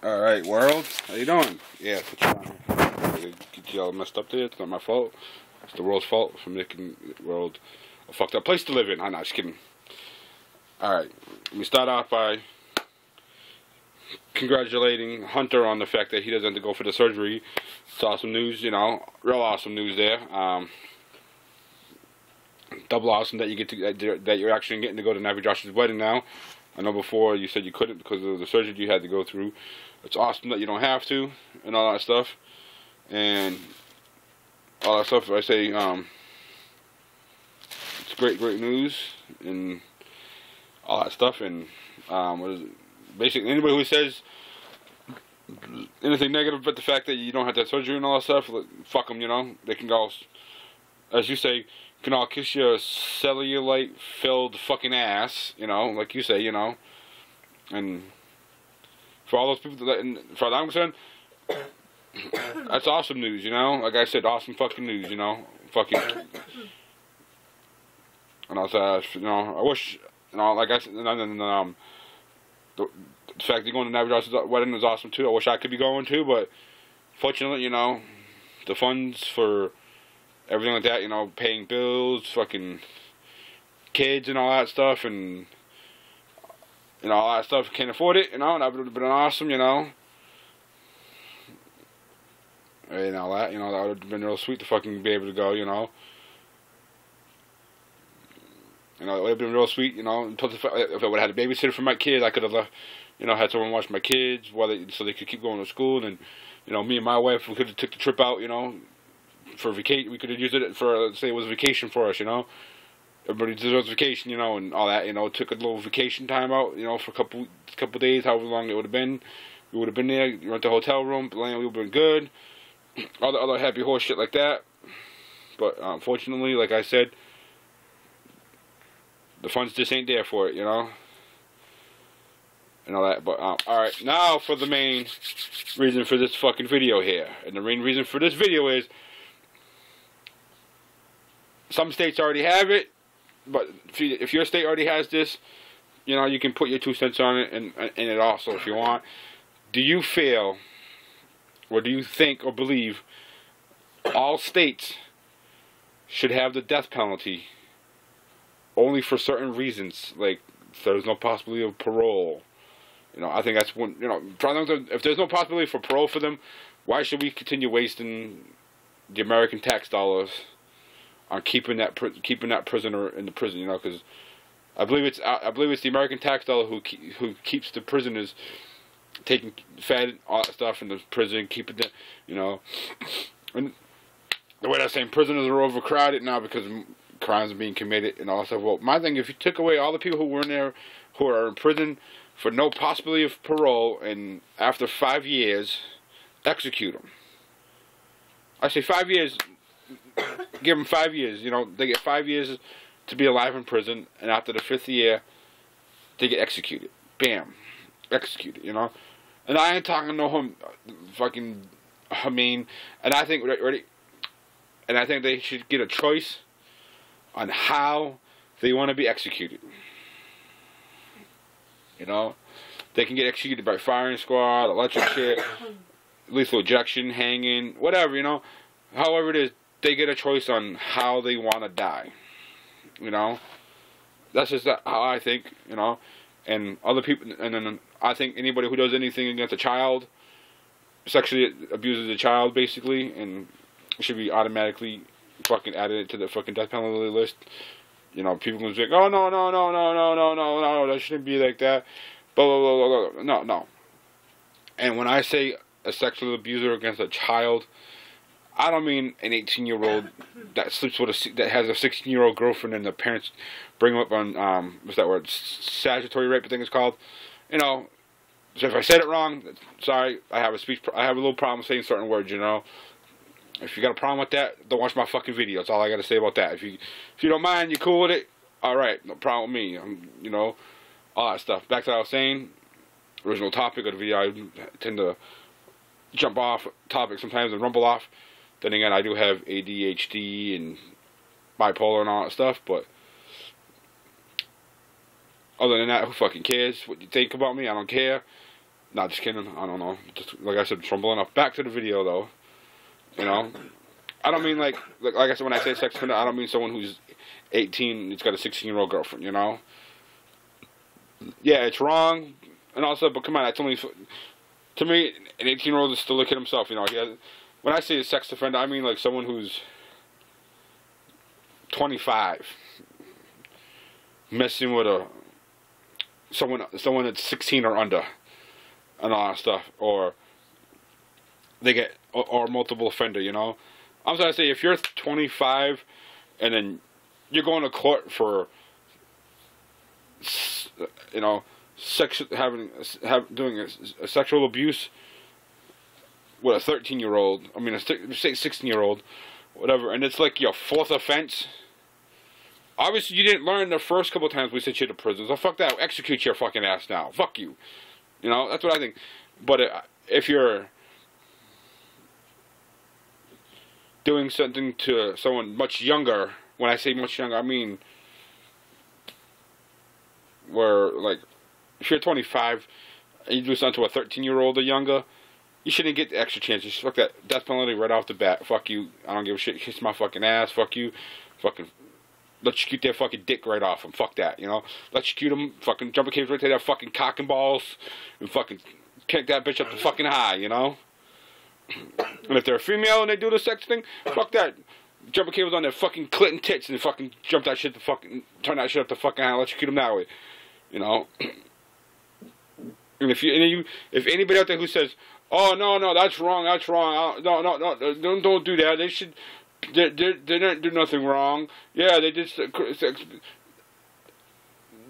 All right, world. How you doing? Yeah, get you all messed up there. It's not my fault. It's the world's fault for making the world a fucked up place to live in. I'm not just kidding. All right, let me start off by congratulating Hunter on the fact that he doesn't have to go for the surgery. It's awesome news, you know, real awesome news there. Double awesome that you get to that you're actually getting to go to Navi Josh's wedding now. I know before you said you couldn't because of the surgery you had to go through. It's awesome that you don't have to and all that stuff. And all that stuff, I say, it's great news and all that stuff. And what is it? Basically, anybody who says anything negative about the fact that you don't have that surgery and all that stuff, fuck them, you know. They can go, as you say, can all kiss your cellulite-filled fucking ass, you know, like you say, you know. And for all those people, that, and as far as I'm concerned, that's awesome news, you know. Like I said, awesome fucking news, you know. Fucking. And I said, you know, I wish, you know, like I said, the fact that going to Navi Josh's wedding is awesome too. I wish I could be going too, but fortunately, you know, the funds for everything like that, you know, paying bills, fucking kids and all that stuff, and you know, all that stuff, can't afford it, you know, and that would have been awesome, you know. And all that, you know, that would have been real sweet to fucking be able to go, you know. You know, it would have been real sweet, you know. Plus, if I would have had a babysitter for my kids, I could have, you know, had someone watch my kids so they could keep going to school. And, you know, me and my wife, we could have took the trip out, you know, for vacation. We could have used it for, say, it was a vacation for us, you know. Everybody deserves vacation, you know, and all that, you know. Took a little vacation time out, you know, for a couple days, however long it would have been. We would have been there, rent the hotel room, we would have been good. All the other happy horse shit like that. But, unfortunately, like I said, the funds just ain't there for it, you know, and all that. But alright, now for the main reason for this fucking video here. And the main reason for this video is some states already have it, but if your state already has this, you know, you can put your 2 cents on it and it also if you want. Do you feel, or do you think or believe all states should have the death penalty only for certain reasons, like there's no possibility of parole? You know, I think that's one. You know, if there's no possibility for parole for them, why should we continue wasting the American tax dollars on keeping that prisoner in the prison? You know, because I believe it's the American tax dollar who keeps the prisoners taking fed all that stuff in the prison, keeping them, you know. And the way they're saying prisoners are overcrowded now because crimes are being committed and all that stuff. Well, my thing, if you took away all the people who were in there, who are in prison for no possibility of parole, and after 5 years, execute them. I say 5 years, give them 5 years, you know, they get 5 years to be alive in prison, and after the 5th year, they get executed. Bam. Executed, you know. And I ain't talking no fucking humane, and I think, and I think they should get a choice on how they want to be executed. You know, they can get executed by firing squad, electric shit, lethal ejection, hanging, whatever, you know. However it is, they get a choice on how they want to die. You know, that's just how I think, you know. And other people, and then I think anybody who does anything against a child, sexually abuses a child, basically, and should be automatically fucking added to the fucking death penalty list. You know, people can be like, oh no, that shouldn't be like that. Blah blah blah blah blah. No. And when I say a sexual abuser against a child, I don't mean an 18-year-old that sleeps with that has a 16-year-old girlfriend and the parents bring them up on what's that word? Statutory rape, I think it's called. You know, so if I said it wrong, sorry. I have a little problem saying certain words. You know. If you got a problem with that, don't watch my fucking video. That's all I got to say about that. If you don't mind, you're cool with it, alright, no problem with me. You know, all that stuff. Back to what I was saying, original topic of the video, I tend to jump off topic sometimes and rumble off. Then again, I do have ADHD and bipolar and all that stuff, but other than that, who fucking cares what you think about me? I don't care. Not just kidding. I don't know. Just like I said, trembling enough. Back to the video though. You know, I don't mean like I said when I say sex offender, I don't mean someone who's 18 and has got a 16-year-old girlfriend. You know. Yeah, it's wrong, and also, but come on, that's only to me, an 18-year-old is still a kid himself. You know, when I say a sex offender, I mean like someone who's 25, messing with someone that's 16 or under, and all that stuff, or they get or multiple offender. You know, I'm trying to say if you're 25, and then you're going to court for, you know, doing a sexual abuse with a 13-year-old, I mean, a 16-year-old, whatever, and it's like your fourth offense. Obviously, you didn't learn the first couple times we sent you to prison, so fuck that. Execute your fucking ass now. Fuck you. You know, that's what I think. But if you're doing something to someone much younger, when I say much younger, I mean, where, like, if you're 25 and you do something to a 13-year-old or younger, you shouldn't get the extra chance. You should fuck that death penalty right off the bat. Fuck you. I don't give a shit. Kiss my fucking ass. Fuck you. Fucking electrocute their fucking dick right off them. Fuck that, you know? Electrocute them. Fucking jump a cave right to their fucking cock and balls. And fucking kick that bitch up the fucking high, you know? And if they're a female and they do the sex thing, fuck that. Jump a cables on their fucking clit and tits and fucking jump that shit to fucking, turn that shit up the fucking high and electrocute them that way. You know? And if anybody out there who says, "Oh no, that's wrong, no, don't do that. They should, they didn't do nothing wrong. Yeah, they did sex."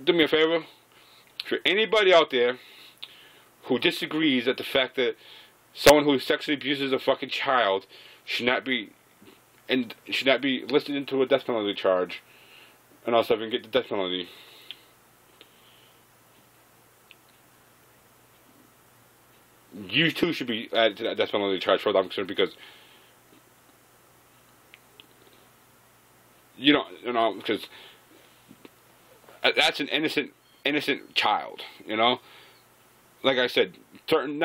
Do me a favor. For anybody out there who disagrees at the fact that someone who sexually abuses a fucking child should not be listed into a death penalty charge, and also even get the death penalty. You too should be added to that death penalty charge, for what I'm concerned, because because that's an innocent child, you know. Like I said, certain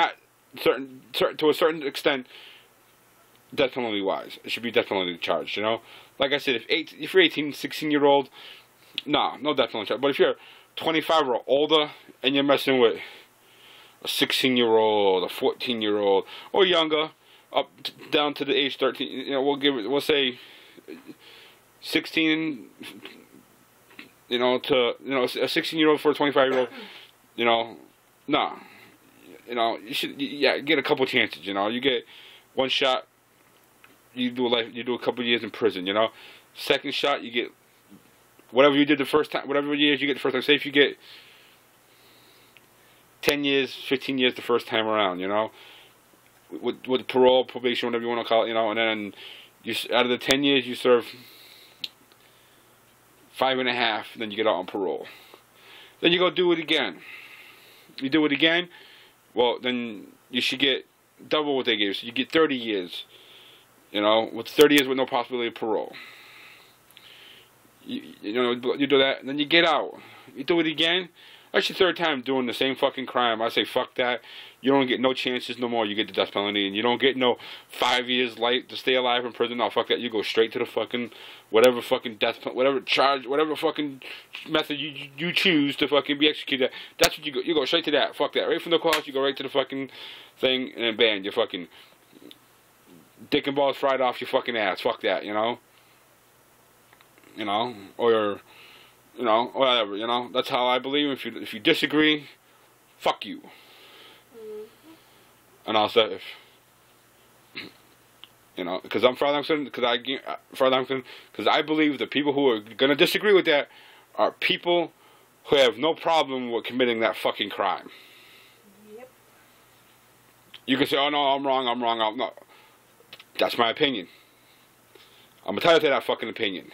to a certain extent, death penalty wise, it should be death penalty charged, you know. Like I said, if you're 18, 16-year-old, no death penalty charge. But if you're 25 or older and you're messing with a 16-year-old, a 14-year-old, or younger, down to the age 13. You know, we'll say 16. You know, to a 16-year-old for a 25-year-old. You know, nah. You know, you should get a couple chances. You know, you get one shot. You do a couple years in prison. You know, second shot you get whatever you did the first time. Whatever years you get the first time. Say if you get 10 years, 15 years the first time around, you know, with parole, probation, whatever you want to call it, you know, and then out of the 10 years you serve 5.5, then you get out on parole. Then you go do it again. You do it again, well, then you should get double what they gave you. So you get 30 years, you know, with 30 years with no possibility of parole. You know, you do that, and then you get out. You do it again. That's your third time doing the same fucking crime. I say, fuck that. You don't get no chances no more. You get the death penalty, and you don't get no 5 years life to stay alive in prison. No, fuck that. You go straight to the fucking whatever fucking whatever charge, whatever fucking method you choose to fucking be executed. That's what you go. You go straight to that. Fuck that. Right from the cross, you go right to the fucking thing, and then bam, you're fucking dick and balls fried off your fucking ass. Fuck that. You know. You know, or. You know, whatever, you know, that's how I believe. If you disagree, fuck you. And also, you know, because I believe the people who are gonna disagree with that are people who have no problem with committing that fucking crime. Yep. You can say, "Oh no, I'm wrong. No, that's my opinion. I'm entitled to that fucking opinion."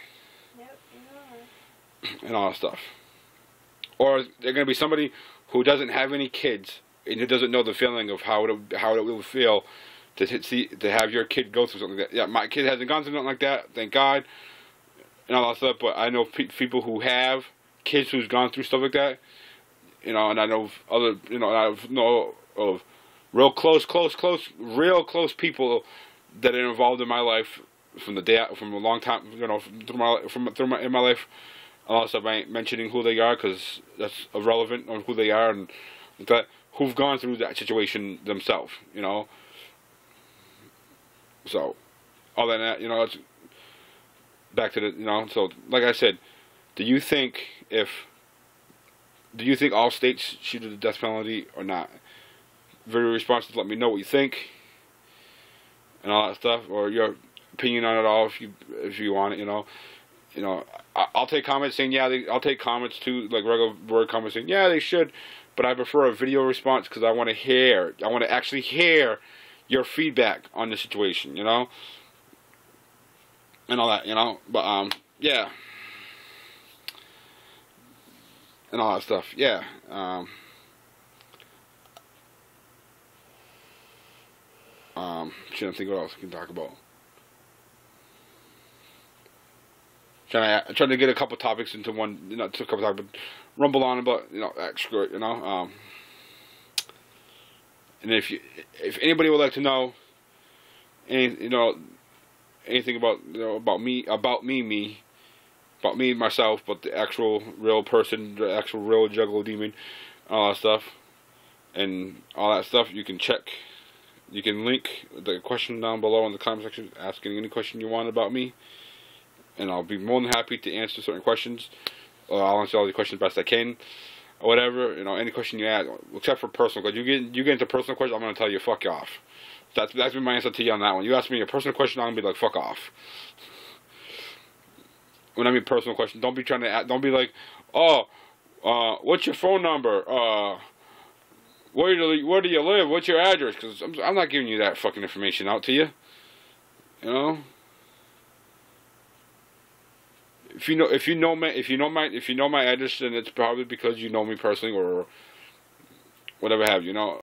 And all that stuff. Or they're going to be somebody who doesn't have any kids and who doesn't know the feeling of how it will feel to have your kid go through something like that. Yeah, my kid hasn't gone through something like that, thank God, and all that stuff. But I know people who have kids who's gone through stuff like that. you know, and I know of other, you know, I know of real real close people that are involved in my life from the day, from a long time, you know, in my life. A lot of stuff I ain't mentioning who they are because that's irrelevant on who they are and that who've gone through that situation themselves, you know. So, other than that, you know, it's back to the, you know. So, like I said, do you think all states should do the death penalty or not? Very responsive. Let me know what you think and all that stuff, or your opinion on it all if you want it. You know, I'll take comments saying yeah. I'll take comments too, like regular word comments saying yeah they should, but I prefer a video response because I want to hear. I want to actually hear your feedback on the situation. You know, and all that. You know, but yeah, and all that stuff. Yeah. Trying to think what else we can talk about. Trying to get a couple topics into one, you know, a couple topics, but rumble on about, you know, screw it, you know. And if anybody would like to know, you know, anything about, you know, about me, myself, but the actual real person, the actual real Juggalo Demon, all that stuff, and all that stuff, you can check. You can link the question down below in the comment section, asking any question you want about me, and I'll be more than happy to answer certain questions. I'll answer all the questions best I can, or whatever. You know, any question you ask, except for personal. Because you get into personal questions, I'm gonna tell you fuck off. That's been my answer to you on that one. You ask me a personal question, I'm gonna be like fuck off. When I mean personal question, don't be trying to don't be like, oh, what's your phone number? Where do you live? What's your address? Because I'm not giving you that fucking information out to you. You know. If you know my address, then it's probably because you know me personally or whatever have you. You know.